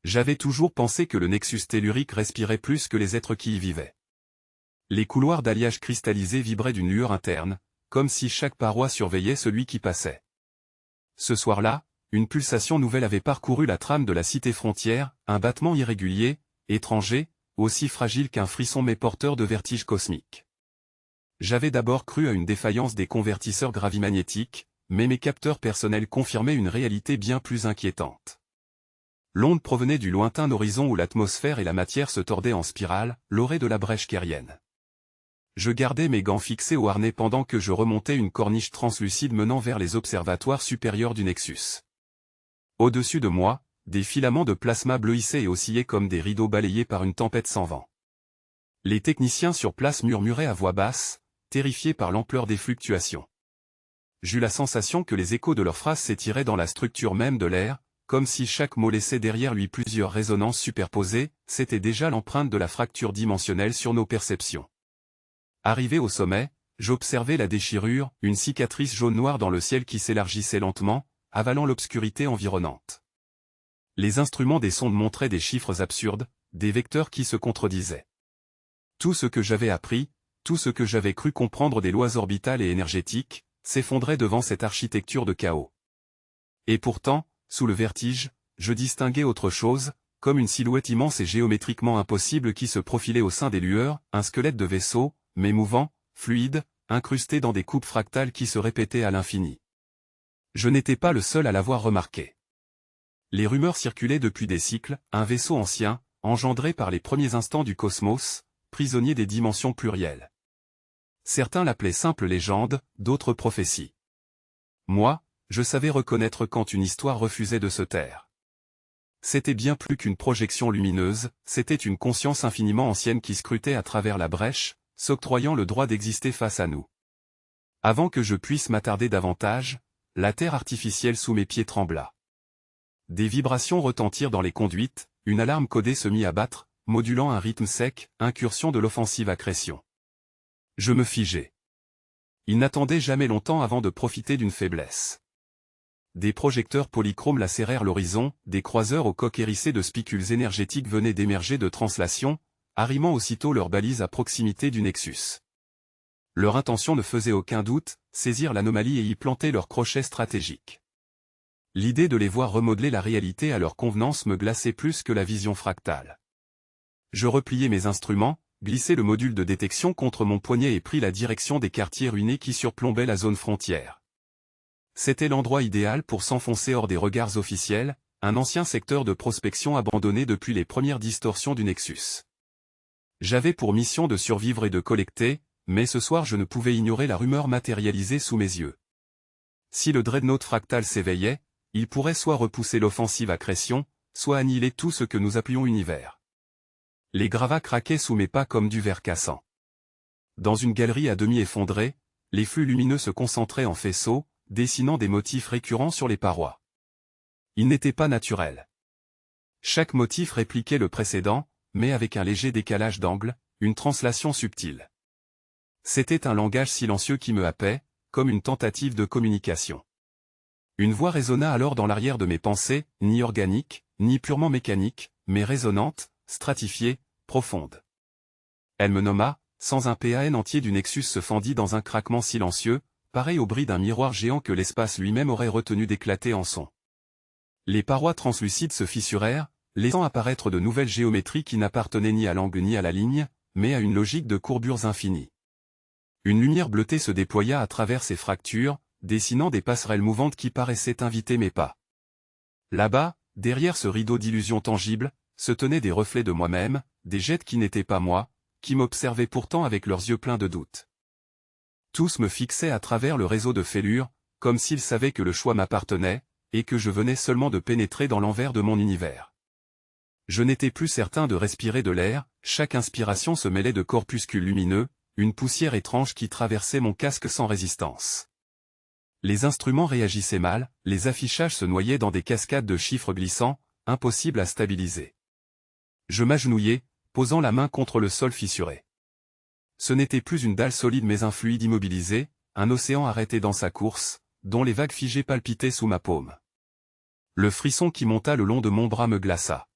J'avais toujours pensé que le nexus tellurique respirait plus que les êtres qui y vivaient. Les couloirs d'alliage cristallisé vibraient d'une lueur interne, comme si chaque paroi surveillait celui qui passait. Ce soir-là, une pulsation nouvelle avait parcouru la trame de la cité frontière, un battement irrégulier, étranger, aussi fragile qu'un frisson mais porteur de vertige cosmique. J'avais d'abord cru à une défaillance des convertisseurs gravimagnétiques, mais mes capteurs personnels confirmaient une réalité bien plus inquiétante. L'onde provenait du lointain horizon où l'atmosphère et la matière se tordaient en spirale, l'orée de la brèche kérienne. Je gardais mes gants fixés au harnais pendant que je remontais une corniche translucide menant vers les observatoires supérieurs du Nexus. Au-dessus de moi, des filaments de plasma bleuissaient et oscillaient comme des rideaux balayés par une tempête sans vent. Les techniciens sur place murmuraient à voix basse, terrifiés par l'ampleur des fluctuations. J'eus la sensation que les échos de leurs phrases s'étiraient dans la structure même de l'air, comme si chaque mot laissait derrière lui plusieurs résonances superposées. C'était déjà l'empreinte de la fracture dimensionnelle sur nos perceptions. Arrivé au sommet, j'observais la déchirure, une cicatrice jaune-noire dans le ciel qui s'élargissait lentement, avalant l'obscurité environnante. Les instruments des sondes montraient des chiffres absurdes, des vecteurs qui se contredisaient. Tout ce que j'avais appris, tout ce que j'avais cru comprendre des lois orbitales et énergétiques, s'effondrait devant cette architecture de chaos. Et pourtant, sous le vertige, je distinguais autre chose, comme une silhouette immense et géométriquement impossible qui se profilait au sein des lueurs, un squelette de vaisseau, mais mouvant, fluide, incrusté dans des coupes fractales qui se répétaient à l'infini. Je n'étais pas le seul à l'avoir remarqué. Les rumeurs circulaient depuis des cycles, un vaisseau ancien, engendré par les premiers instants du cosmos, prisonnier des dimensions plurielles. Certains l'appelaient simple légende, d'autres prophétie. Moi, je savais reconnaître quand une histoire refusait de se taire. C'était bien plus qu'une projection lumineuse, c'était une conscience infiniment ancienne qui scrutait à travers la brèche, s'octroyant le droit d'exister face à nous. Avant que je puisse m'attarder davantage, la terre artificielle sous mes pieds trembla. Des vibrations retentirent dans les conduites, une alarme codée se mit à battre, modulant un rythme sec, incursion de l'offensive accrétion. Je me figeai. Il n'attendait jamais longtemps avant de profiter d'une faiblesse. Des projecteurs polychromes lacérèrent l'horizon, des croiseurs aux coques hérissées de spicules énergétiques venaient d'émerger de translation, arrimant aussitôt leurs balises à proximité du Nexus. Leur intention ne faisait aucun doute, saisir l'anomalie et y planter leurs crochets stratégiques. L'idée de les voir remodeler la réalité à leur convenance me glaçait plus que la vision fractale. Je repliai mes instruments, glissai le module de détection contre mon poignet et pris la direction des quartiers ruinés qui surplombaient la zone frontière. C'était l'endroit idéal pour s'enfoncer hors des regards officiels, un ancien secteur de prospection abandonné depuis les premières distorsions du Nexus. J'avais pour mission de survivre et de collecter, mais ce soir je ne pouvais ignorer la rumeur matérialisée sous mes yeux. Si le dreadnought fractal s'éveillait, il pourrait soit repousser l'offensive accrétion, soit annihiler tout ce que nous appelions univers. Les gravats craquaient sous mes pas comme du verre cassant. Dans une galerie à demi effondrée, les flux lumineux se concentraient en faisceaux, dessinant des motifs récurrents sur les parois. Ils n'étaient pas naturels. Chaque motif répliquait le précédent, mais avec un léger décalage d'angle, une translation subtile. C'était un langage silencieux qui me happait, comme une tentative de communication. Une voix résonna alors dans l'arrière de mes pensées, ni organique, ni purement mécanique, mais résonante, stratifiée, profonde. Elle me nomma, sans un PAN entier du Nexus se fendit dans un craquement silencieux, pareil au bris d'un miroir géant que l'espace lui-même aurait retenu d'éclater en son. Les parois translucides se fissurèrent, laissant apparaître de nouvelles géométries qui n'appartenaient ni à l'angle ni à la ligne, mais à une logique de courbures infinies. Une lumière bleutée se déploya à travers ces fractures, dessinant des passerelles mouvantes qui paraissaient inviter mes pas. Là-bas, derrière ce rideau d'illusions tangibles, se tenaient des reflets de moi-même, des jets qui n'étaient pas moi, qui m'observaient pourtant avec leurs yeux pleins de doute. Tous me fixaient à travers le réseau de fêlures, comme s'ils savaient que le choix m'appartenait, et que je venais seulement de pénétrer dans l'envers de mon univers. Je n'étais plus certain de respirer de l'air, chaque inspiration se mêlait de corpuscules lumineux, une poussière étrange qui traversait mon casque sans résistance. Les instruments réagissaient mal, les affichages se noyaient dans des cascades de chiffres glissants, impossibles à stabiliser. Je m'agenouillai, posant la main contre le sol fissuré. Ce n'était plus une dalle solide mais un fluide immobilisé, un océan arrêté dans sa course, dont les vagues figées palpitaient sous ma paume. Le frisson qui monta le long de mon bras me glaça.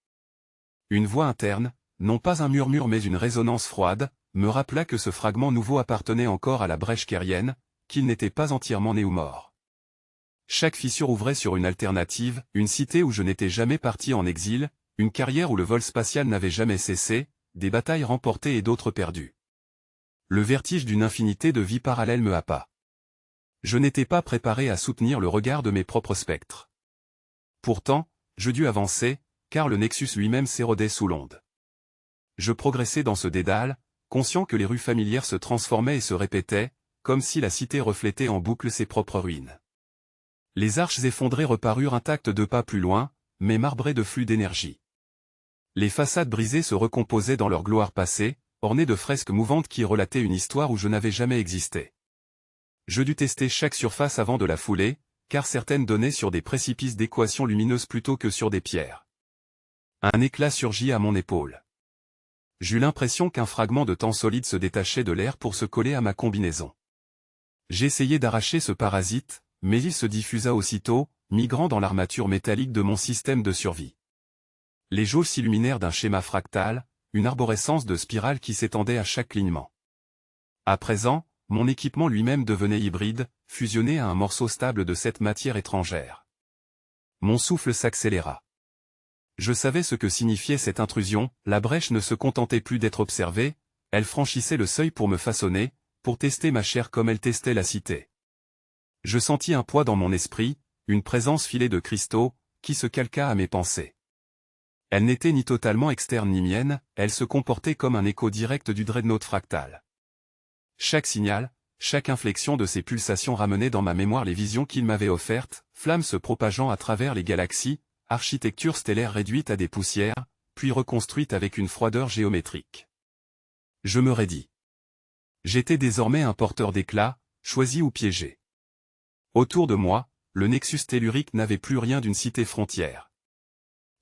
Une voix interne, non pas un murmure mais une résonance froide, me rappela que ce fragment nouveau appartenait encore à la brèche kérienne, qu'il n'était pas entièrement né ou mort. Chaque fissure ouvrait sur une alternative, une cité où je n'étais jamais parti en exil, une carrière où le vol spatial n'avait jamais cessé, des batailles remportées et d'autres perdues. Le vertige d'une infinité de vies parallèles me happa. Je n'étais pas préparé à soutenir le regard de mes propres spectres. Pourtant, je dus avancer, car le Nexus lui-même s'érodait sous l'onde. Je progressais dans ce dédale, conscient que les rues familières se transformaient et se répétaient, comme si la cité reflétait en boucle ses propres ruines. Les arches effondrées reparurent intactes 2 pas plus loin, mais marbrées de flux d'énergie. Les façades brisées se recomposaient dans leur gloire passée, ornées de fresques mouvantes qui relataient une histoire où je n'avais jamais existé. Je dus tester chaque surface avant de la fouler, car certaines donnaient sur des précipices d'équations lumineuses plutôt que sur des pierres. Un éclat surgit à mon épaule. J'eus l'impression qu'un fragment de temps solide se détachait de l'air pour se coller à ma combinaison. J'essayai d'arracher ce parasite, mais il se diffusa aussitôt, migrant dans l'armature métallique de mon système de survie. Les jauges s'illuminèrent d'un schéma fractal, une arborescence de spirales qui s'étendait à chaque clignement. À présent, mon équipement lui-même devenait hybride, fusionné à un morceau stable de cette matière étrangère. Mon souffle s'accéléra. Je savais ce que signifiait cette intrusion, la brèche ne se contentait plus d'être observée, elle franchissait le seuil pour me façonner, pour tester ma chair comme elle testait la cité. Je sentis un poids dans mon esprit, une présence filée de cristaux, qui se calqua à mes pensées. Elle n'était ni totalement externe ni mienne, elle se comportait comme un écho direct du dreadnought fractal. Chaque signal, chaque inflexion de ces pulsations ramenait dans ma mémoire les visions qu'il m'avait offertes, flammes se propageant à travers les galaxies, architecture stellaire réduite à des poussières, puis reconstruite avec une froideur géométrique. Je me raidis. J'étais désormais un porteur d'éclat, choisi ou piégé. Autour de moi, le Nexus tellurique n'avait plus rien d'une cité frontière.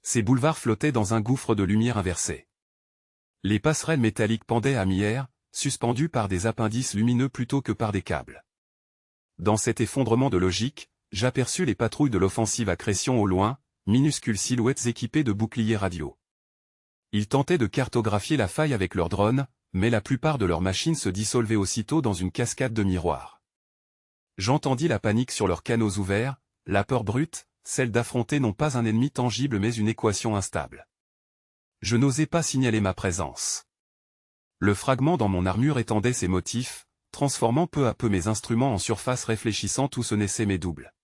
Ses boulevards flottaient dans un gouffre de lumière inversée. Les passerelles métalliques pendaient à mi-air, suspendues par des appendices lumineux plutôt que par des câbles. Dans cet effondrement de logique, j'aperçus les patrouilles de l'offensive Accrétion au loin, minuscules silhouettes équipées de boucliers radio. Ils tentaient de cartographier la faille avec leurs drones, mais la plupart de leurs machines se dissolvaient aussitôt dans une cascade de miroirs. J'entendis la panique sur leurs canaux ouverts, la peur brute, celle d'affronter non pas un ennemi tangible mais une équation instable. Je n'osais pas signaler ma présence. Le fragment dans mon armure étendait ses motifs, transformant peu à peu mes instruments en surfaces réfléchissantes où se naissaient mes doubles.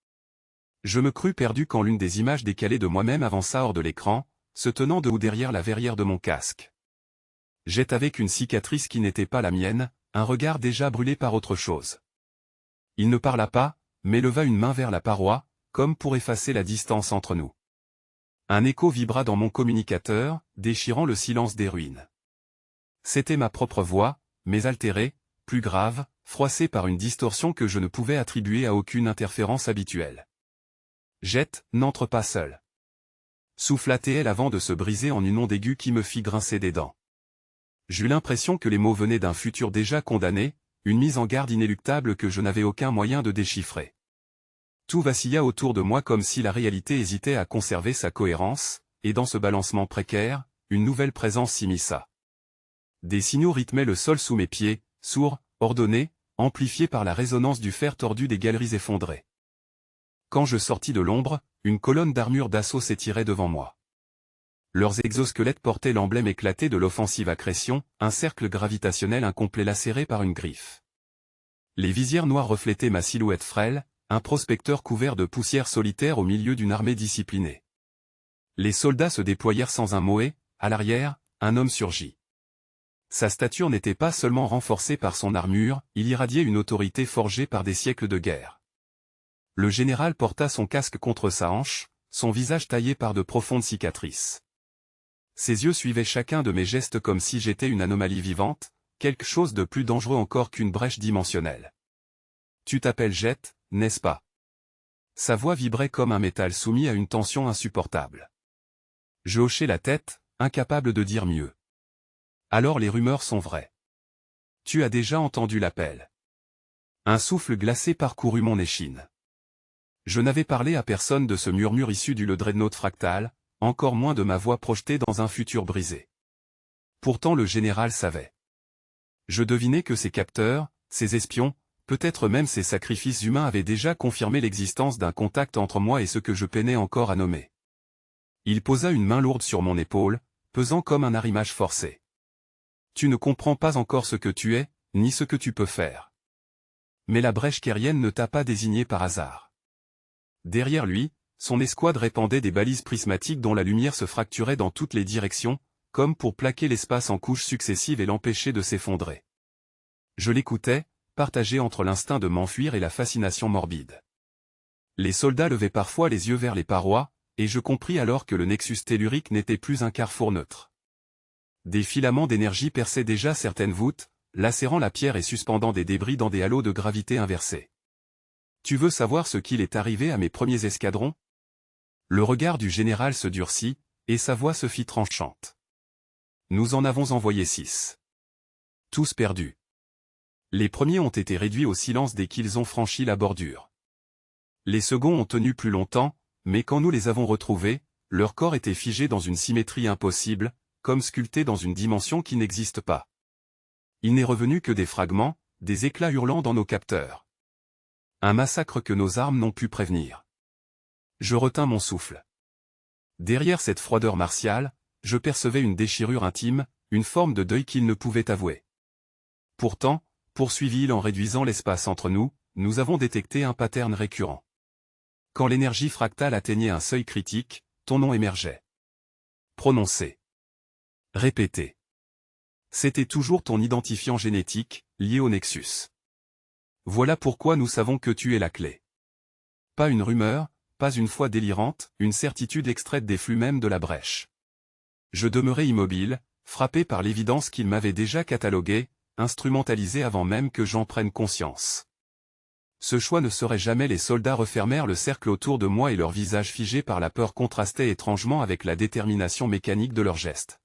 Je me crus perdu quand l'une des images décalées de moi-même avança hors de l'écran, se tenant debout derrière la verrière de mon casque. J'étais avec une cicatrice qui n'était pas la mienne, un regard déjà brûlé par autre chose. Il ne parla pas, mais leva une main vers la paroi, comme pour effacer la distance entre nous. Un écho vibra dans mon communicateur, déchirant le silence des ruines. C'était ma propre voix, mais altérée, plus grave, froissée par une distorsion que je ne pouvais attribuer à aucune interférence habituelle. Jet, n'entre pas seul. Souffla-t-elle avant de se briser en une onde aiguë qui me fit grincer des dents. J'eus l'impression que les mots venaient d'un futur déjà condamné, une mise en garde inéluctable que je n'avais aucun moyen de déchiffrer. Tout vacilla autour de moi comme si la réalité hésitait à conserver sa cohérence, et dans ce balancement précaire, une nouvelle présence s'immisça. Des signaux rythmaient le sol sous mes pieds, sourds, ordonnés, amplifiés par la résonance du fer tordu des galeries effondrées. Quand je sortis de l'ombre, une colonne d'armure d'assaut s'étirait devant moi. Leurs exosquelettes portaient l'emblème éclaté de l'offensive Accrétion, un cercle gravitationnel incomplet lacéré par une griffe. Les visières noires reflétaient ma silhouette frêle, un prospecteur couvert de poussière solitaire au milieu d'une armée disciplinée. Les soldats se déployèrent sans un mot et, à l'arrière, un homme surgit. Sa stature n'était pas seulement renforcée par son armure, il irradiait une autorité forgée par des siècles de guerre. Le général porta son casque contre sa hanche, son visage taillé par de profondes cicatrices. Ses yeux suivaient chacun de mes gestes comme si j'étais une anomalie vivante, quelque chose de plus dangereux encore qu'une brèche dimensionnelle. « Tu t'appelles Jet, n'est-ce pas » Sa voix vibrait comme un métal soumis à une tension insupportable. Je hochai la tête, incapable de dire mieux. Alors les rumeurs sont vraies. Tu as déjà entendu l'appel. Un souffle glacé parcourut mon échine. Je n'avais parlé à personne de ce murmure issu du dreadnought fractal, encore moins de ma voix projetée dans un futur brisé. Pourtant le général savait. Je devinais que ses capteurs, ses espions, peut-être même ses sacrifices humains avaient déjà confirmé l'existence d'un contact entre moi et ce que je peinais encore à nommer. Il posa une main lourde sur mon épaule, pesant comme un arrimage forcé. Tu ne comprends pas encore ce que tu es, ni ce que tu peux faire. Mais la brèche kérienne ne t'a pas désigné par hasard. Derrière lui, son escouade répandait des balises prismatiques dont la lumière se fracturait dans toutes les directions, comme pour plaquer l'espace en couches successives et l'empêcher de s'effondrer. Je l'écoutais, partagé entre l'instinct de m'enfuir et la fascination morbide. Les soldats levaient parfois les yeux vers les parois, et je compris alors que le nexus tellurique n'était plus un carrefour neutre. Des filaments d'énergie perçaient déjà certaines voûtes, lacérant la pierre et suspendant des débris dans des halos de gravité inversés. Tu veux savoir ce qu'il est arrivé à mes premiers escadrons? Le regard du général se durcit, et sa voix se fit tranchante. Nous en avons envoyé 6. Tous perdus. Les premiers ont été réduits au silence dès qu'ils ont franchi la bordure. Les seconds ont tenu plus longtemps, mais quand nous les avons retrouvés, leur corps était figé dans une symétrie impossible, comme sculpté dans une dimension qui n'existe pas. Il n'est revenu que des fragments, des éclats hurlants dans nos capteurs. Un massacre que nos armes n'ont pu prévenir. Je retins mon souffle. Derrière cette froideur martiale, je percevais une déchirure intime, une forme de deuil qu'il ne pouvait avouer. Pourtant, poursuivit-il en réduisant l'espace entre nous, nous avons détecté un pattern récurrent. Quand l'énergie fractale atteignait un seuil critique, ton nom émergeait. Prononcé. Répété. C'était toujours ton identifiant génétique, lié au Nexus. Voilà pourquoi nous savons que tu es la clé. Pas une rumeur, pas une foi délirante, une certitude extraite des flux mêmes de la brèche. Je demeurais immobile, frappé par l'évidence qu'il m'avait déjà catalogué, instrumentalisé avant même que j'en prenne conscience. Ce choix ne serait jamais. Les soldats refermèrent le cercle autour de moi et leurs visages figés par la peur contrastaient étrangement avec la détermination mécanique de leurs gestes.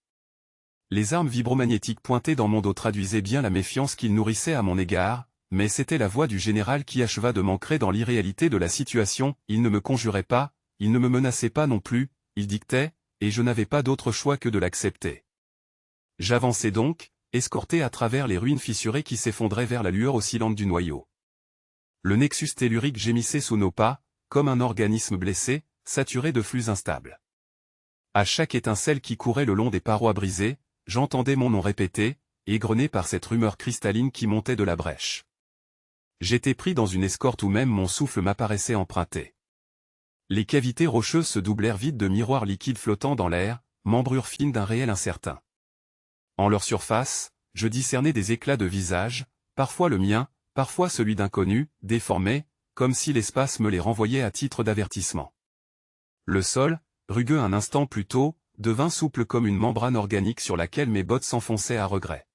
Les armes vibromagnétiques pointées dans mon dos traduisaient bien la méfiance qu'ils nourrissaient à mon égard, mais c'était la voix du général qui acheva de m'ancrer dans l'irréalité de la situation. Il ne me conjurait pas, il ne me menaçait pas non plus, il dictait, et je n'avais pas d'autre choix que de l'accepter. J'avançai donc, escorté à travers les ruines fissurées qui s'effondraient vers la lueur oscillante du noyau. Le nexus tellurique gémissait sous nos pas, comme un organisme blessé, saturé de flux instables. À chaque étincelle qui courait le long des parois brisées, j'entendais mon nom répété, égrené par cette rumeur cristalline qui montait de la brèche. J'étais pris dans une escorte où même mon souffle m'apparaissait emprunté. Les cavités rocheuses se doublèrent vides de miroirs liquides flottant dans l'air, membrures fines d'un réel incertain. En leur surface, je discernais des éclats de visage, parfois le mien, parfois celui d'inconnu, déformés, comme si l'espace me les renvoyait à titre d'avertissement. Le sol, rugueux un instant plus tôt, devint souple comme une membrane organique sur laquelle mes bottes s'enfonçaient à regret.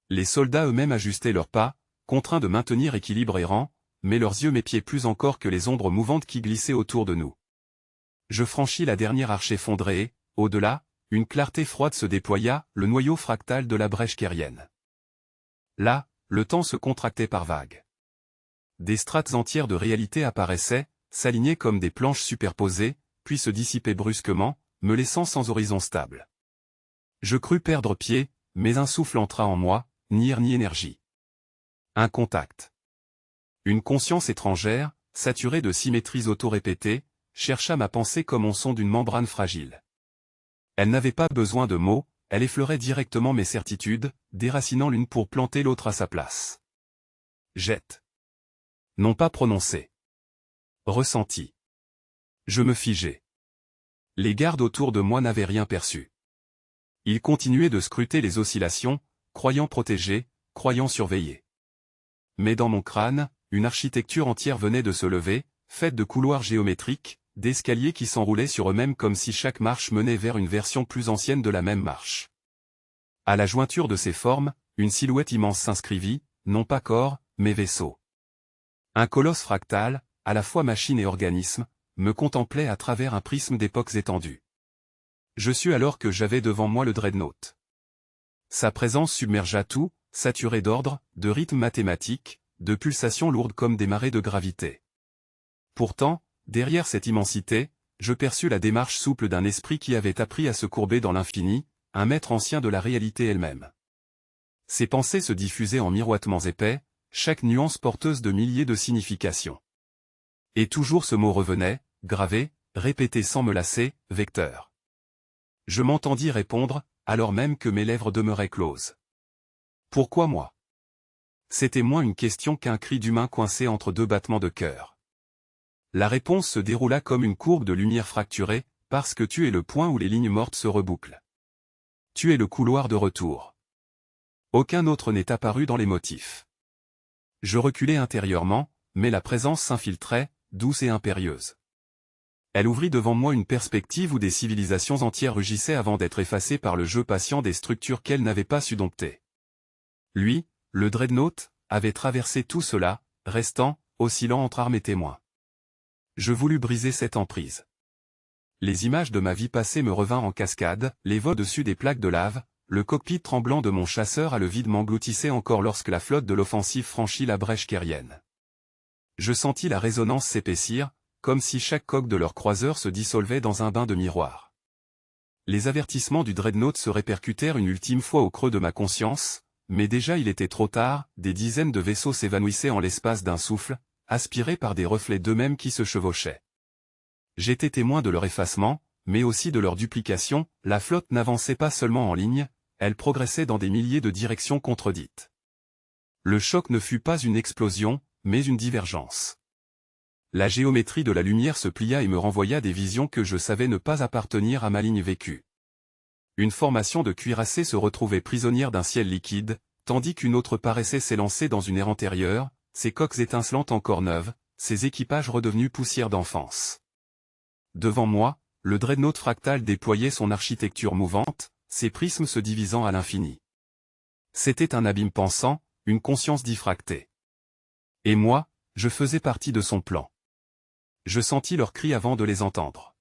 Les soldats eux-mêmes ajustaient leurs pas, contraints de maintenir équilibre et rang, mais leurs yeux m'épiaient plus encore que les ombres mouvantes qui glissaient autour de nous. Je franchis la dernière arche effondrée et, au-delà, une clarté froide se déploya, le noyau fractal de la brèche kérienne. Là, le temps se contractait par vagues. Des strates entières de réalité apparaissaient, s'alignaient comme des planches superposées, puis se dissipaient brusquement, me laissant sans horizon stable. Je crus perdre pied, mais un souffle entra en moi, ni air ni énergie. Un contact. Une conscience étrangère, saturée de symétries auto-répétées, chercha ma pensée comme on sonde d'une membrane fragile. Elle n'avait pas besoin de mots, elle effleurait directement mes certitudes, déracinant l'une pour planter l'autre à sa place. Jette. Non pas prononcé. Ressenti. Je me figeai. Les gardes autour de moi n'avaient rien perçu. Ils continuaient de scruter les oscillations, croyant protégés, croyant surveillés. Mais dans mon crâne, une architecture entière venait de se lever, faite de couloirs géométriques, d'escaliers qui s'enroulaient sur eux-mêmes comme si chaque marche menait vers une version plus ancienne de la même marche. À la jointure de ces formes, une silhouette immense s'inscrivit, non pas corps, mais vaisseau. Un colosse fractal, à la fois machine et organisme, me contemplait à travers un prisme d'époques étendues. Je sus alors que j'avais devant moi le Dreadnought. Sa présence submergea tout, saturé d'ordre, de rythmes mathématiques, de pulsations lourdes comme des marées de gravité. Pourtant, derrière cette immensité, je perçus la démarche souple d'un esprit qui avait appris à se courber dans l'infini, un maître ancien de la réalité elle-même. Ses pensées se diffusaient en miroitements épais, chaque nuance porteuse de milliers de significations. Et toujours ce mot revenait, gravé, répété sans me lasser, vecteur. Je m'entendis répondre, alors même que mes lèvres demeuraient closes. Pourquoi moi? C'était moins une question qu'un cri d'humain coincé entre deux battements de cœur. La réponse se déroula comme une courbe de lumière fracturée, parce que tu es le point où les lignes mortes se rebouclent. Tu es le couloir de retour. Aucun autre n'est apparu dans les motifs. Je reculai intérieurement, mais la présence s'infiltrait, douce et impérieuse. Elle ouvrit devant moi une perspective où des civilisations entières rugissaient avant d'être effacées par le jeu patient des structures qu'elles n'avaient pas su dompter. Lui, le Dreadnought, avait traversé tout cela, restant, oscillant entre armes et témoins. Je voulus briser cette emprise. Les images de ma vie passée me revinrent en cascade, les vols dessus des plaques de lave, le cockpit tremblant de mon chasseur à le vide m'engloutissait encore lorsque la flotte de l'offensive franchit la brèche kérienne. Je sentis la résonance s'épaissir, comme si chaque coque de leur croiseur se dissolvait dans un bain de miroir. Les avertissements du Dreadnought se répercutèrent une ultime fois au creux de ma conscience, mais déjà il était trop tard, des dizaines de vaisseaux s'évanouissaient en l'espace d'un souffle, aspirés par des reflets d'eux-mêmes qui se chevauchaient. J'étais témoin de leur effacement, mais aussi de leur duplication, la flotte n'avançait pas seulement en ligne, elle progressait dans des milliers de directions contredites. Le choc ne fut pas une explosion, mais une divergence. La géométrie de la lumière se plia et me renvoya des visions que je savais ne pas appartenir à ma ligne vécue. Une formation de cuirassés se retrouvait prisonnière d'un ciel liquide, tandis qu'une autre paraissait s'élancer dans une ère antérieure, ses coques étincelantes encore neuves, ses équipages redevenus poussière d'enfance. Devant moi, le Dreadnought fractal déployait son architecture mouvante, ses prismes se divisant à l'infini. C'était un abîme pensant, une conscience diffractée. Et moi, je faisais partie de son plan. Je sentis leurs cris avant de les entendre.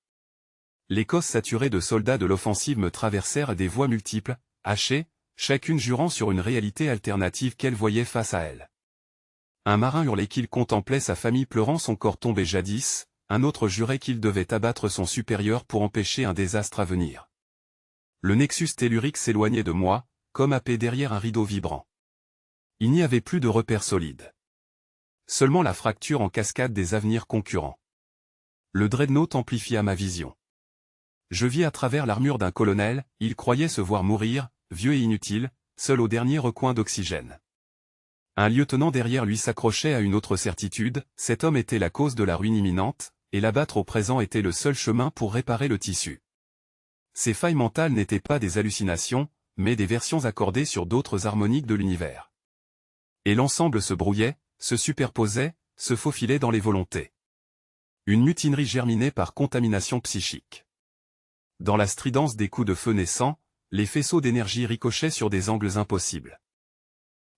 L'Écosse saturée de soldats de l'offensive me traversèrent des voix multiples, hachées, chacune jurant sur une réalité alternative qu'elle voyait face à elle. Un marin hurlait qu'il contemplait sa famille pleurant son corps tombé jadis, un autre jurait qu'il devait abattre son supérieur pour empêcher un désastre à venir. Le nexus tellurique s'éloignait de moi, comme happé derrière un rideau vibrant. Il n'y avait plus de repères solides. Seulement la fracture en cascade des avenirs concurrents. Le Dreadnought amplifia ma vision. Je vis à travers l'armure d'un colonel, il croyait se voir mourir, vieux et inutile, seul au dernier recoin d'oxygène. Un lieutenant derrière lui s'accrochait à une autre certitude, cet homme était la cause de la ruine imminente, et l'abattre au présent était le seul chemin pour réparer le tissu. Ces failles mentales n'étaient pas des hallucinations, mais des versions accordées sur d'autres harmoniques de l'univers. Et l'ensemble se brouillait, se superposait, se faufilait dans les volontés. Une mutinerie germinait par contamination psychique. Dans la stridence des coups de feu naissants, les faisceaux d'énergie ricochaient sur des angles impossibles.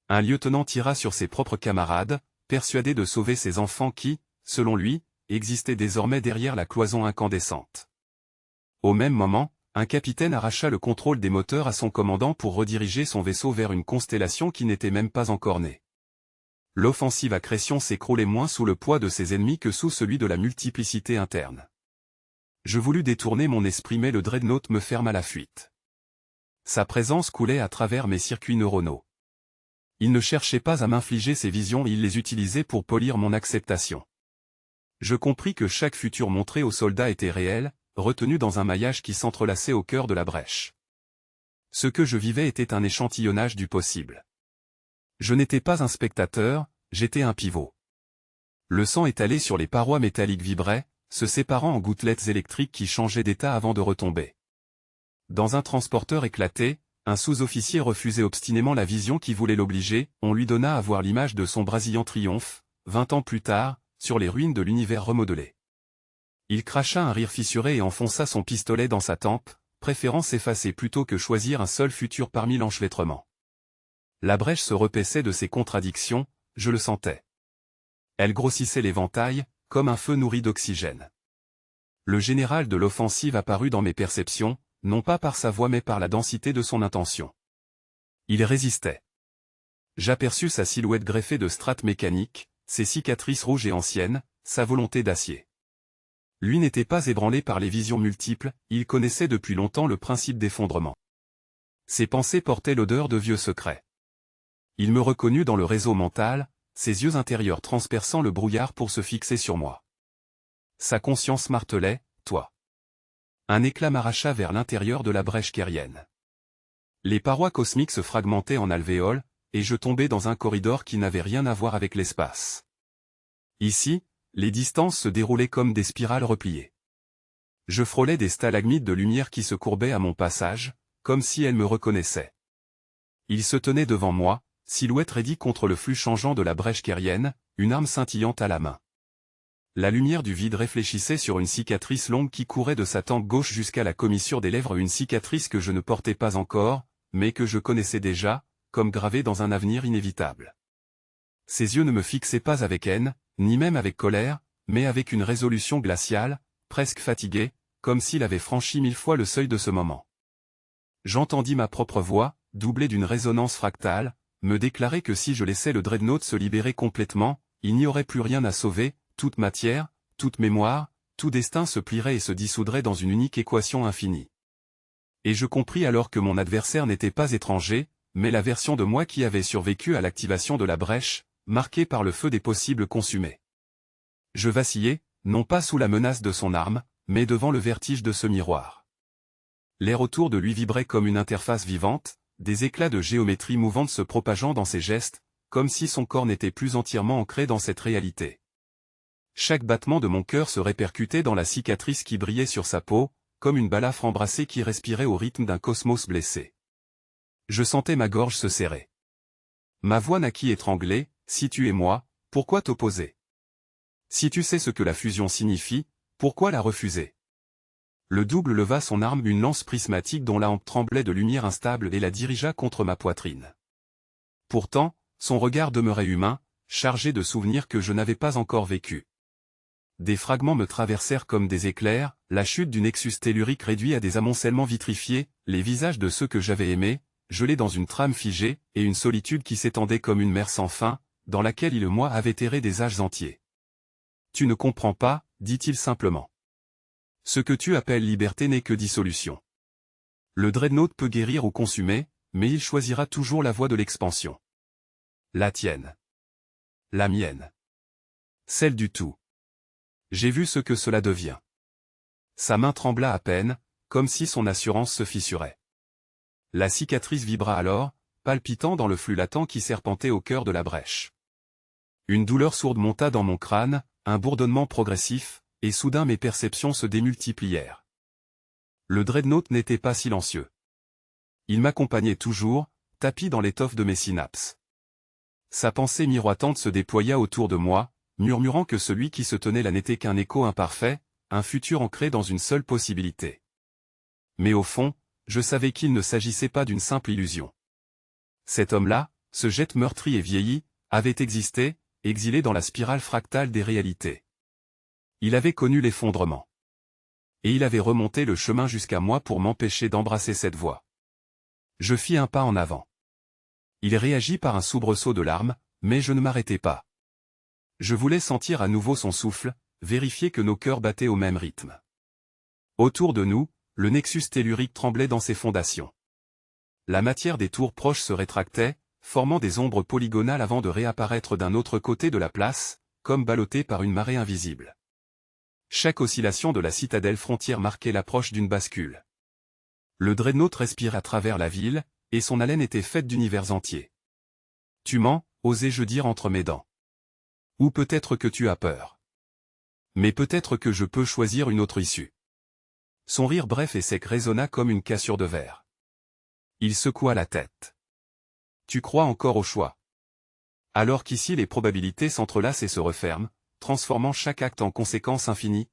Un lieutenant tira sur ses propres camarades, persuadé de sauver ses enfants qui, selon lui, existaient désormais derrière la cloison incandescente. Au même moment, un capitaine arracha le contrôle des moteurs à son commandant pour rediriger son vaisseau vers une constellation qui n'était même pas encore née. L'offensive accrétion s'écroulait moins sous le poids de ses ennemis que sous celui de la multiplicité interne. Je voulus détourner mon esprit mais le Dreadnought me ferma la fuite. Sa présence coulait à travers mes circuits neuronaux. Il ne cherchait pas à m'infliger ses visions et il les utilisait pour polir mon acceptation. Je compris que chaque futur montré aux soldats était réel, retenu dans un maillage qui s'entrelaçait au cœur de la brèche. Ce que je vivais était un échantillonnage du possible. Je n'étais pas un spectateur, j'étais un pivot. Le sang étalé sur les parois métalliques vibrait, se séparant en gouttelettes électriques qui changeaient d'état avant de retomber. Dans un transporteur éclaté, un sous-officier refusait obstinément la vision qui voulait l'obliger, on lui donna à voir l'image de son brasillant triomphe, 20 ans plus tard, sur les ruines de l'univers remodelé. Il cracha un rire fissuré et enfonça son pistolet dans sa tempe, préférant s'effacer plutôt que choisir un seul futur parmi l'enchevêtrement. La brèche se repaissait de ses contradictions, je le sentais. Elle grossissait l'éventail, comme un feu nourri d'oxygène. Le général de l'offensive apparut dans mes perceptions, non pas par sa voix mais par la densité de son intention. Il résistait. J'aperçus sa silhouette greffée de strates mécaniques, ses cicatrices rouges et anciennes, sa volonté d'acier. Lui n'était pas ébranlé par les visions multiples, il connaissait depuis longtemps le principe d'effondrement. Ses pensées portaient l'odeur de vieux secrets. Il me reconnut dans le réseau mental, ses yeux intérieurs transperçant le brouillard pour se fixer sur moi. Sa conscience martelait, « Toi ». Un éclat m'arracha vers l'intérieur de la brèche kérienne. Les parois cosmiques se fragmentaient en alvéoles, et je tombais dans un corridor qui n'avait rien à voir avec l'espace. Ici, les distances se déroulaient comme des spirales repliées. Je frôlais des stalagmites de lumière qui se courbaient à mon passage, comme si elles me reconnaissaient. Il se tenait devant moi, silhouette raidie contre le flux changeant de la brèche kérienne, une arme scintillante à la main. La lumière du vide réfléchissait sur une cicatrice longue qui courait de sa tempe gauche jusqu'à la commissure des lèvres, une cicatrice que je ne portais pas encore, mais que je connaissais déjà, comme gravée dans un avenir inévitable. Ses yeux ne me fixaient pas avec haine, ni même avec colère, mais avec une résolution glaciale, presque fatiguée, comme s'il avait franchi 1000 fois le seuil de ce moment. J'entendis ma propre voix, doublée d'une résonance fractale, me déclarer que si je laissais le Dreadnought se libérer complètement, il n'y aurait plus rien à sauver, toute matière, toute mémoire, tout destin se plierait et se dissoudrait dans une unique équation infinie. Et je compris alors que mon adversaire n'était pas étranger, mais la version de moi qui avait survécu à l'activation de la brèche, marquée par le feu des possibles consumés. Je vacillais, non pas sous la menace de son arme, mais devant le vertige de ce miroir. L'air autour de lui vibrait comme une interface vivante, des éclats de géométrie mouvante se propageant dans ses gestes, comme si son corps n'était plus entièrement ancré dans cette réalité. Chaque battement de mon cœur se répercutait dans la cicatrice qui brillait sur sa peau, comme une balafre embrassée qui respirait au rythme d'un cosmos blessé. Je sentais ma gorge se serrer. Ma voix naquit étranglée, « Si tu es moi, pourquoi t'opposer? Si tu sais ce que la fusion signifie, pourquoi la refuser ?» Le double leva son arme, une lance prismatique dont la hampe tremblait de lumière instable, et la dirigea contre ma poitrine. Pourtant, son regard demeurait humain, chargé de souvenirs que je n'avais pas encore vécus. Des fragments me traversèrent comme des éclairs, la chute du nexus tellurique réduit à des amoncellements vitrifiés, les visages de ceux que j'avais aimés, gelés dans une trame figée, et une solitude qui s'étendait comme une mer sans fin, dans laquelle il et moi avaient erré des âges entiers. « Tu ne comprends pas, dit-il simplement. Ce que tu appelles liberté n'est que dissolution. Le Dreadnought peut guérir ou consumer, mais il choisira toujours la voie de l'expansion. La tienne. La mienne. Celle du tout. J'ai vu ce que cela devient. » Sa main trembla à peine, comme si son assurance se fissurait. La cicatrice vibra alors, palpitant dans le flux latent qui serpentait au cœur de la brèche. Une douleur sourde monta dans mon crâne, un bourdonnement progressif, et soudain mes perceptions se démultiplièrent. Le Dreadnought n'était pas silencieux. Il m'accompagnait toujours, tapi dans l'étoffe de mes synapses. Sa pensée miroitante se déploya autour de moi, murmurant que celui qui se tenait là n'était qu'un écho imparfait, un futur ancré dans une seule possibilité. Mais au fond, je savais qu'il ne s'agissait pas d'une simple illusion. Cet homme-là, ce jet meurtri et vieilli, avait existé, exilé dans la spirale fractale des réalités. Il avait connu l'effondrement. Et il avait remonté le chemin jusqu'à moi pour m'empêcher d'embrasser cette voie. Je fis un pas en avant. Il réagit par un soubresaut de larmes, mais je ne m'arrêtai pas. Je voulais sentir à nouveau son souffle, vérifier que nos cœurs battaient au même rythme. Autour de nous, le nexus tellurique tremblait dans ses fondations. La matière des tours proches se rétractait, formant des ombres polygonales avant de réapparaître d'un autre côté de la place, comme ballottée par une marée invisible. Chaque oscillation de la citadelle frontière marquait l'approche d'une bascule. Le Dreadnought respirait à travers la ville, et son haleine était faite d'univers entiers. « Tu mens, osai-je dire entre mes dents. Ou peut-être que tu as peur. Mais peut-être que je peux choisir une autre issue. » Son rire bref et sec résonna comme une cassure de verre. Il secoua la tête. « Tu crois encore au choix. Alors qu'ici les probabilités s'entrelacent et se referment, transformant chaque acte en conséquence infinie.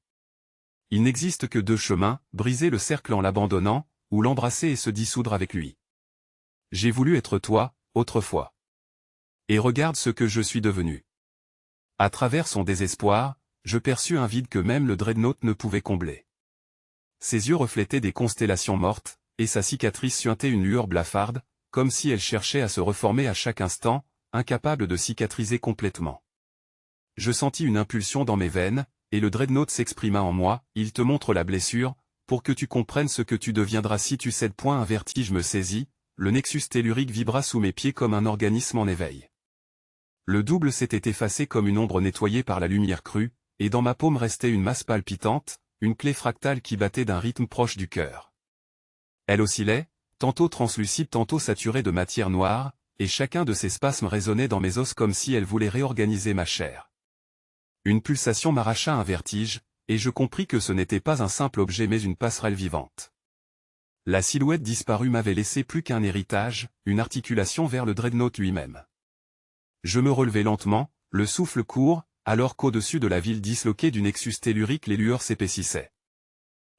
Il n'existe que deux chemins, briser le cercle en l'abandonnant, ou l'embrasser et se dissoudre avec lui. J'ai voulu être toi, autrefois. Et regarde ce que je suis devenu. » À travers son désespoir, je perçus un vide que même le Dreadnought ne pouvait combler. Ses yeux reflétaient des constellations mortes, et sa cicatrice suintait une lueur blafarde, comme si elle cherchait à se reformer à chaque instant, incapable de cicatriser complètement. Je sentis une impulsion dans mes veines, et le dreadnought s'exprima en moi, il te montre la blessure, pour que tu comprennes ce que tu deviendras si tu cèdes. Un vertige me saisit, le nexus tellurique vibra sous mes pieds comme un organisme en éveil. Le double s'était effacé comme une ombre nettoyée par la lumière crue, et dans ma paume restait une masse palpitante, une clé fractale qui battait d'un rythme proche du cœur. Elle oscillait, tantôt translucide, tantôt saturée de matière noire, et chacun de ces spasmes résonnait dans mes os comme si elle voulait réorganiser ma chair. Une pulsation m'arracha un vertige, et je compris que ce n'était pas un simple objet mais une passerelle vivante. La silhouette disparue m'avait laissé plus qu'un héritage, une articulation vers le dreadnought lui-même. Je me relevai lentement, le souffle court, alors qu'au-dessus de la ville disloquée du nexus tellurique les lueurs s'épaississaient.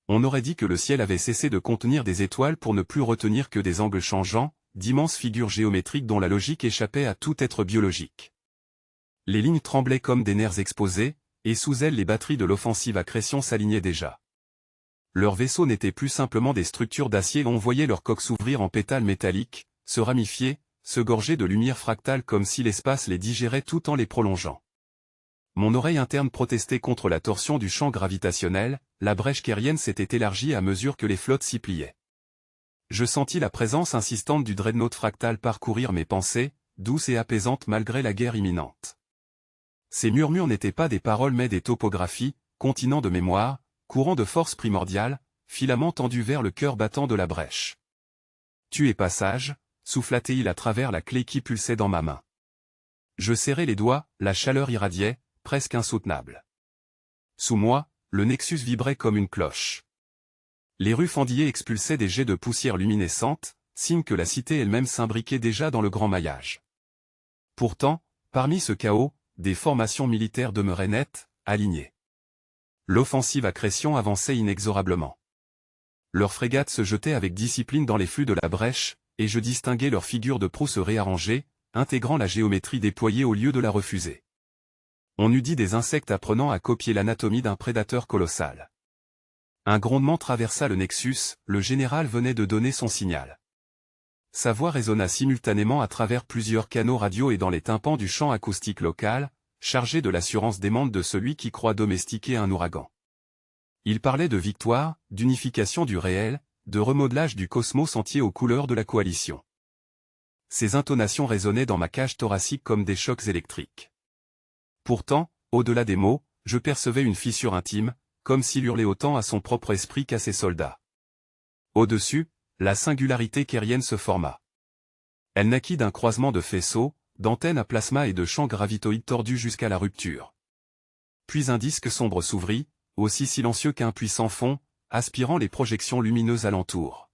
On aurait dit que le ciel avait cessé de contenir des étoiles pour ne plus retenir que des angles changeants, d'immenses figures géométriques dont la logique échappait à tout être biologique. Les lignes tremblaient comme des nerfs exposés, et sous elles les batteries de l'offensive accrétion s'alignaient déjà. Leurs vaisseaux n'étaient plus simplement des structures d'acier, on voyait leurs coques s'ouvrir en pétales métalliques, se ramifier, se gorger de lumière fractale comme si l'espace les digérait tout en les prolongeant. Mon oreille interne protestait contre la torsion du champ gravitationnel, la brèche kérienne s'était élargie à mesure que les flottes s'y pliaient. Je sentis la présence insistante du dreadnought fractal parcourir mes pensées, douce et apaisante malgré la guerre imminente. Ces murmures n'étaient pas des paroles mais des topographies, continents de mémoire, courants de force primordiale, filaments tendus vers le cœur battant de la brèche. Tu es passage, souffla-t-il à travers la clé qui pulsait dans ma main. Je serrai les doigts, la chaleur irradiait, presque insoutenable. Sous moi, le nexus vibrait comme une cloche. Les rues fendillées expulsaient des jets de poussière luminescente, signe que la cité elle-même s'imbriquait déjà dans le grand maillage. Pourtant, parmi ce chaos, des formations militaires demeuraient nettes, alignées. L'offensive accrétion avançait inexorablement. Leurs frégates se jetaient avec discipline dans les flux de la brèche, et je distinguais leurs figures de proue se réarranger, intégrant la géométrie déployée au lieu de la refuser. On eût dit des insectes apprenant à copier l'anatomie d'un prédateur colossal. Un grondement traversa le nexus, le général venait de donner son signal. Sa voix résonna simultanément à travers plusieurs canaux radio et dans les tympans du champ acoustique local, chargé de l'assurance démente de celui qui croit domestiquer un ouragan. Il parlait de victoire, d'unification du réel, de remodelage du cosmos entier aux couleurs de la coalition. Ses intonations résonnaient dans ma cage thoracique comme des chocs électriques. Pourtant, au-delà des mots, je percevais une fissure intime, comme s'il hurlait autant à son propre esprit qu'à ses soldats. Au-dessus, la singularité kérienne se forma. Elle naquit d'un croisement de faisceaux, d'antennes à plasma et de champs gravitoïdes tordus jusqu'à la rupture. Puis un disque sombre s'ouvrit, aussi silencieux qu'un puissant fond, aspirant les projections lumineuses alentour.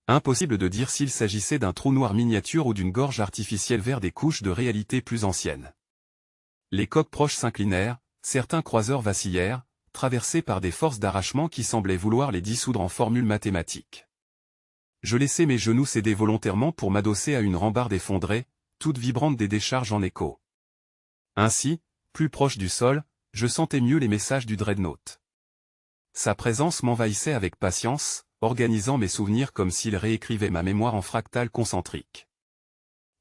Impossible de dire s'il s'agissait d'un trou noir miniature ou d'une gorge artificielle vers des couches de réalité plus anciennes. Les coques proches s'inclinèrent, certains croiseurs vacillèrent, traversés par des forces d'arrachement qui semblaient vouloir les dissoudre en formules mathématiques. Je laissai mes genoux céder volontairement pour m'adosser à une rambarde effondrée, toute vibrante des décharges en écho. Ainsi, plus proche du sol, je sentais mieux les messages du dreadnought. Sa présence m'envahissait avec patience, organisant mes souvenirs comme s'il réécrivait ma mémoire en fractales concentriques.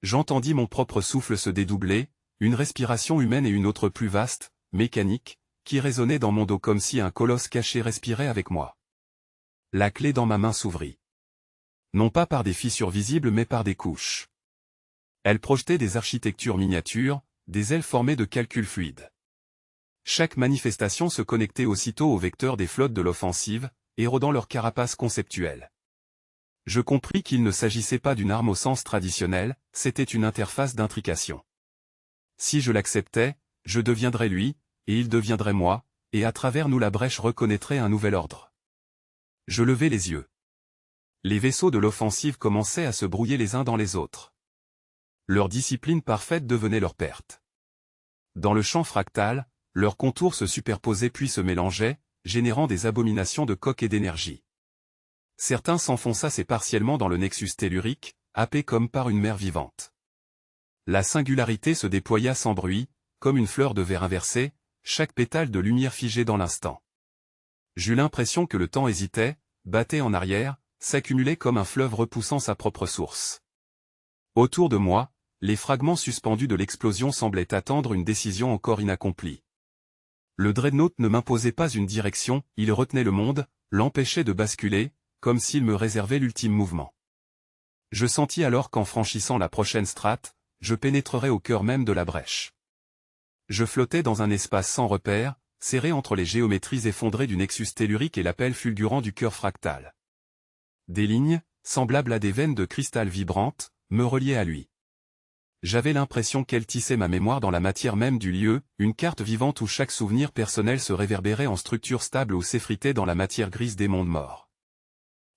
J'entendis mon propre souffle se dédoubler, une respiration humaine et une autre plus vaste, mécanique, qui résonnait dans mon dos comme si un colosse caché respirait avec moi. La clé dans ma main s'ouvrit. Non pas par des fissures visibles mais par des couches. Elle projetait des architectures miniatures, des ailes formées de calculs fluides. Chaque manifestation se connectait aussitôt au vecteur des flottes de l'offensive, érodant leur carapace conceptuelle. Je compris qu'il ne s'agissait pas d'une arme au sens traditionnel, c'était une interface d'intrication. Si je l'acceptais, je deviendrais lui, et il deviendrait moi, et à travers nous la brèche reconnaîtrait un nouvel ordre. Je levai les yeux. Les vaisseaux de l'offensive commençaient à se brouiller les uns dans les autres. Leur discipline parfaite devenait leur perte. Dans le champ fractal, leurs contours se superposaient puis se mélangeaient, générant des abominations de coque et d'énergie. Certains s'enfonçaient partiellement dans le nexus tellurique, happés comme par une mer vivante. La singularité se déploya sans bruit, comme une fleur de verre inversée, chaque pétale de lumière figée dans l'instant. J'eus l'impression que le temps hésitait, battait en arrière, s'accumulait comme un fleuve repoussant sa propre source. Autour de moi, les fragments suspendus de l'explosion semblaient attendre une décision encore inaccomplie. Le dreadnought ne m'imposait pas une direction, il retenait le monde, l'empêchait de basculer, comme s'il me réservait l'ultime mouvement. Je sentis alors qu'en franchissant la prochaine strate, je pénétrerais au cœur même de la brèche. Je flottais dans un espace sans repère, serré entre les géométries effondrées du nexus tellurique et l'appel fulgurant du cœur fractal. Des lignes, semblables à des veines de cristal vibrantes, me reliaient à lui. J'avais l'impression qu'elle tissait ma mémoire dans la matière même du lieu, une carte vivante où chaque souvenir personnel se réverbérait en structure stable ou s'effritait dans la matière grise des mondes morts.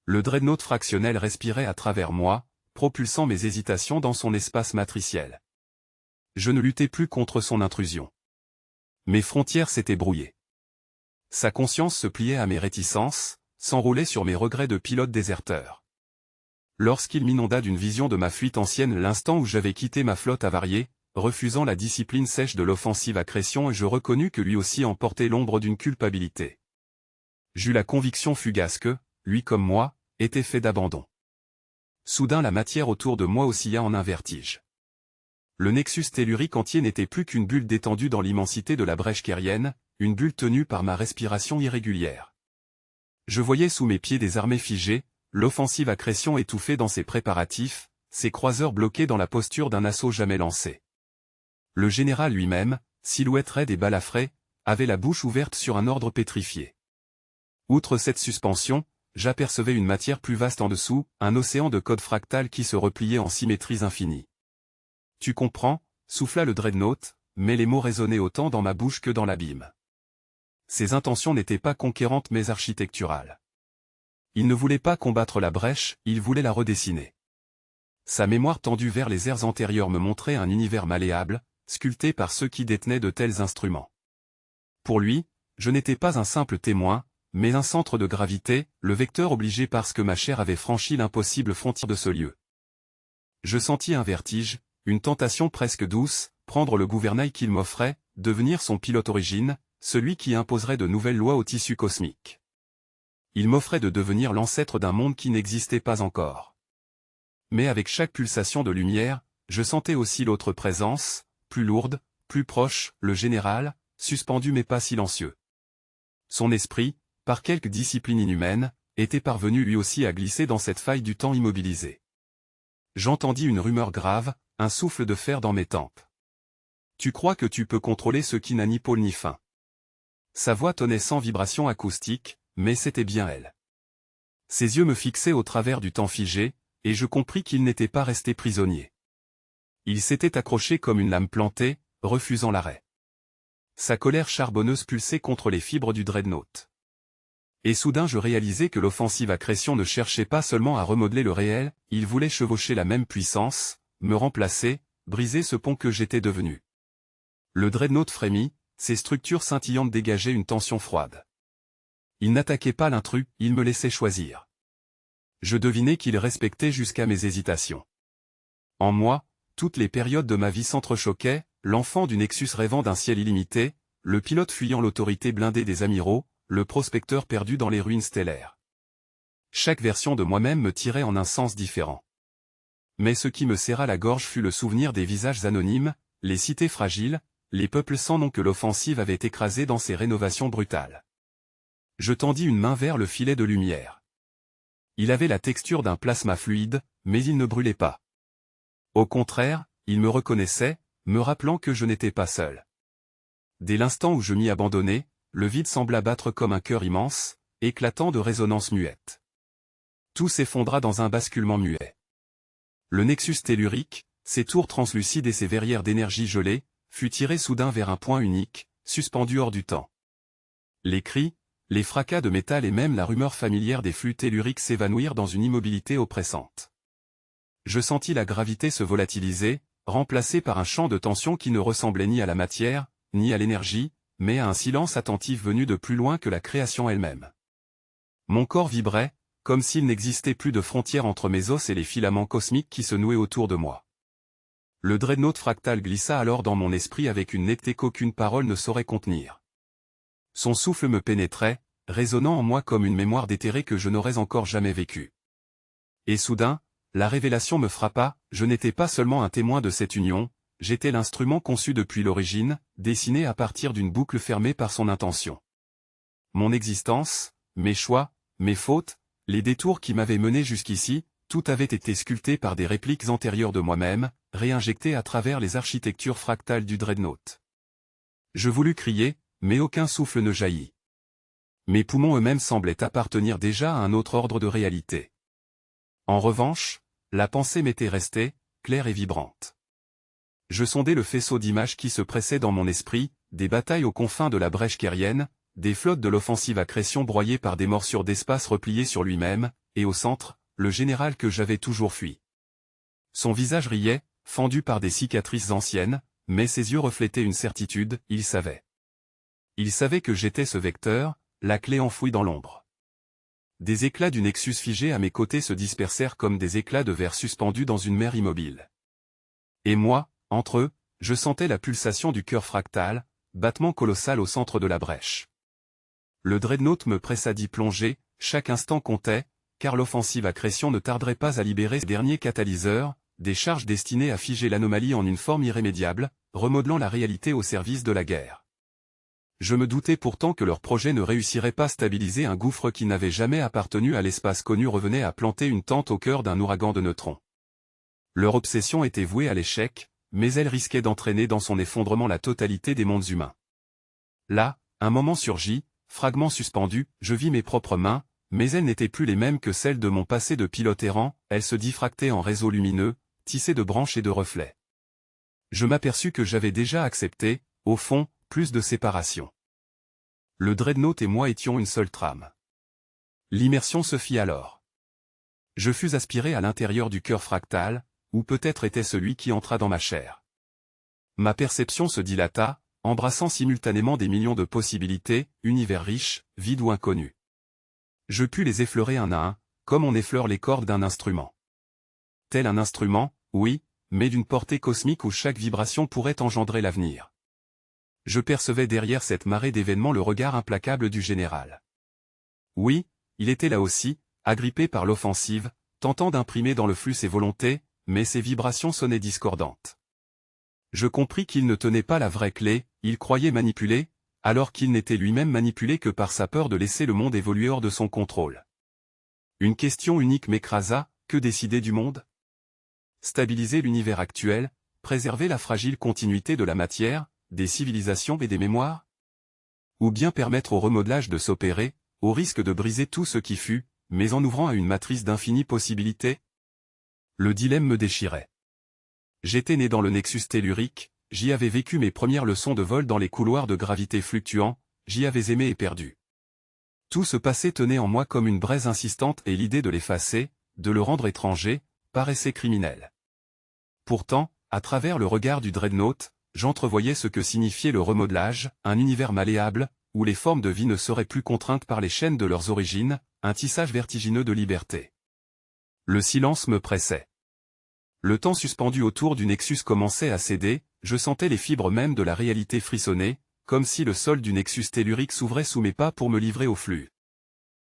Le dreadnought fractionnel respirait à travers moi, propulsant mes hésitations dans son espace matriciel. Je ne luttais plus contre son intrusion. Mes frontières s'étaient brouillées. Sa conscience se pliait à mes réticences, s'enroulait sur mes regrets de pilote déserteur. Lorsqu'il m'inonda d'une vision de ma fuite ancienne l'instant où j'avais quitté ma flotte avariée, refusant la discipline sèche de l'offensive accrétion, et je reconnus que lui aussi en portait l'ombre d'une culpabilité. J'eus la conviction fugace que, lui comme moi, était fait d'abandon. Soudain la matière autour de moi oscilla en un vertige. Le nexus tellurique entier n'était plus qu'une bulle détendue dans l'immensité de la brèche kérienne, une bulle tenue par ma respiration irrégulière. Je voyais sous mes pieds des armées figées, l'offensive accrétion étouffée dans ses préparatifs, ses croiseurs bloqués dans la posture d'un assaut jamais lancé. Le général lui-même, silhouette raide et balafrée, avait la bouche ouverte sur un ordre pétrifié. Outre cette suspension, j'apercevais une matière plus vaste en dessous, un océan de codes fractales qui se repliait en symétries infinies. Tu comprends, souffla le dreadnought, mais les mots résonnaient autant dans ma bouche que dans l'abîme. Ses intentions n'étaient pas conquérantes mais architecturales. Il ne voulait pas combattre la brèche, il voulait la redessiner. Sa mémoire tendue vers les ères antérieures me montrait un univers malléable, sculpté par ceux qui détenaient de tels instruments. Pour lui, je n'étais pas un simple témoin, mais un centre de gravité, le vecteur obligé parce que ma chair avait franchi l'impossible frontière de ce lieu. Je sentis un vertige, une tentation presque douce, prendre le gouvernail qu'il m'offrait, devenir son pilote origine, celui qui imposerait de nouvelles lois au tissu cosmique. Il m'offrait de devenir l'ancêtre d'un monde qui n'existait pas encore. Mais avec chaque pulsation de lumière, je sentais aussi l'autre présence, plus lourde, plus proche, le général, suspendu mais pas silencieux. Son esprit, par quelque discipline inhumaine, était parvenu lui aussi à glisser dans cette faille du temps immobilisé. J'entendis une rumeur grave, un souffle de fer dans mes tempes. Tu crois que tu peux contrôler ce qui n'a ni pôle ni fin. Sa voix tonnait sans vibration acoustique, mais c'était bien elle. Ses yeux me fixaient au travers du temps figé, et je compris qu'il n'était pas resté prisonnier. Il s'était accroché comme une lame plantée, refusant l'arrêt. Sa colère charbonneuse pulsait contre les fibres du dreadnought. Et soudain je réalisai que l'offensive accrétion ne cherchait pas seulement à remodeler le réel, il voulait chevaucher la même puissance, me remplacer, briser ce pont que j'étais devenu. Le dreadnought frémit, ses structures scintillantes dégageaient une tension froide. Il n'attaquait pas l'intrus, il me laissait choisir. Je devinais qu'il respectait jusqu'à mes hésitations. En moi, toutes les périodes de ma vie s'entrechoquaient, l'enfant du Nexus rêvant d'un ciel illimité, le pilote fuyant l'autorité blindée des amiraux, le prospecteur perdu dans les ruines stellaires. Chaque version de moi-même me tirait en un sens différent. Mais ce qui me serra la gorge fut le souvenir des visages anonymes, les cités fragiles, les peuples sans nom que l'offensive avait écrasés dans ses rénovations brutales. Je tendis une main vers le filet de lumière. Il avait la texture d'un plasma fluide, mais il ne brûlait pas. Au contraire, il me reconnaissait, me rappelant que je n'étais pas seul. Dès l'instant où je m'y abandonnai, le vide sembla battre comme un cœur immense, éclatant de résonances muettes. Tout s'effondra dans un basculement muet. Le nexus tellurique, ses tours translucides et ses verrières d'énergie gelée, fut tiré soudain vers un point unique, suspendu hors du temps. Les cris, les fracas de métal et même la rumeur familière des flux telluriques s'évanouirent dans une immobilité oppressante. Je sentis la gravité se volatiliser, remplacée par un champ de tension qui ne ressemblait ni à la matière, ni à l'énergie, mais à un silence attentif venu de plus loin que la création elle-même. Mon corps vibrait, comme s'il n'existait plus de frontières entre mes os et les filaments cosmiques qui se nouaient autour de moi. Le dreadnought fractal glissa alors dans mon esprit avec une netteté qu'aucune parole ne saurait contenir. Son souffle me pénétrait, résonnant en moi comme une mémoire déterrée que je n'aurais encore jamais vécue. Et soudain, la révélation me frappa, je n'étais pas seulement un témoin de cette union, j'étais l'instrument conçu depuis l'origine, dessiné à partir d'une boucle fermée par son intention. Mon existence, mes choix, mes fautes, les détours qui m'avaient mené jusqu'ici, tout avait été sculpté par des répliques antérieures de moi-même, réinjectées à travers les architectures fractales du Dreadnought. Je voulus crier, mais aucun souffle ne jaillit. Mes poumons eux-mêmes semblaient appartenir déjà à un autre ordre de réalité. En revanche, la pensée m'était restée, claire et vibrante. Je sondais le faisceau d'images qui se pressait dans mon esprit, des batailles aux confins de la brèche kérienne, des flottes de l'offensive accrétion broyées par des morsures d'espace repliées sur lui-même, et au centre, le général que j'avais toujours fui. Son visage riait, fendu par des cicatrices anciennes, mais ses yeux reflétaient une certitude, il savait. Il savait que j'étais ce vecteur, la clé enfouie dans l'ombre. Des éclats du Nexus figé à mes côtés se dispersèrent comme des éclats de verre suspendus dans une mer immobile. Et moi, entre eux, je sentais la pulsation du cœur fractal, battement colossal au centre de la brèche. Le Dreadnought me pressa d'y plonger, chaque instant comptait, car l'offensive accrétion ne tarderait pas à libérer ses derniers catalyseurs, des charges destinées à figer l'anomalie en une forme irrémédiable, remodelant la réalité au service de la guerre. Je me doutais pourtant que leur projet ne réussirait pas à stabiliser un gouffre qui n'avait jamais appartenu à l'espace connu revenait à planter une tente au cœur d'un ouragan de neutrons. Leur obsession était vouée à l'échec, mais elle risquait d'entraîner dans son effondrement la totalité des mondes humains. Là, un moment surgit, fragment suspendu, je vis mes propres mains, mais elles n'étaient plus les mêmes que celles de mon passé de pilote errant, elles se diffractaient en réseaux lumineux, tissés de branches et de reflets. Je m'aperçus que j'avais déjà accepté, au fond, plus de séparation. Le Dreadnought et moi étions une seule trame. L'immersion se fit alors. Je fus aspiré à l'intérieur du cœur fractal, ou peut-être était celui qui entra dans ma chair. Ma perception se dilata, embrassant simultanément des millions de possibilités, univers riches, vides ou inconnus. Je pus les effleurer un à un, comme on effleure les cordes d'un instrument. Tel un instrument, oui, mais d'une portée cosmique où chaque vibration pourrait engendrer l'avenir. Je percevais derrière cette marée d'événements le regard implacable du général. Oui, il était là aussi, agrippé par l'offensive, tentant d'imprimer dans le flux ses volontés, mais ses vibrations sonnaient discordantes. Je compris qu'il ne tenait pas la vraie clé, il croyait manipuler, alors qu'il n'était lui-même manipulé que par sa peur de laisser le monde évoluer hors de son contrôle. Une question unique m'écrasa, que décider du monde ? Stabiliser l'univers actuel, préserver la fragile continuité de la matière, des civilisations et des mémoires ? Ou bien permettre au remodelage de s'opérer, au risque de briser tout ce qui fut, mais en ouvrant à une matrice d'infinies possibilités ? Le dilemme me déchirait. J'étais né dans le Nexus tellurique, j'y avais vécu mes premières leçons de vol dans les couloirs de gravité fluctuants, j'y avais aimé et perdu. Tout ce passé tenait en moi comme une braise insistante et l'idée de l'effacer, de le rendre étranger, paraissait criminelle. Pourtant, à travers le regard du Dreadnought, j'entrevoyais ce que signifiait le remodelage, un univers malléable, où les formes de vie ne seraient plus contraintes par les chaînes de leurs origines, un tissage vertigineux de liberté. Le silence me pressait. Le temps suspendu autour du Nexus commençait à céder, je sentais les fibres mêmes de la réalité frissonner, comme si le sol du Nexus tellurique s'ouvrait sous mes pas pour me livrer au flux.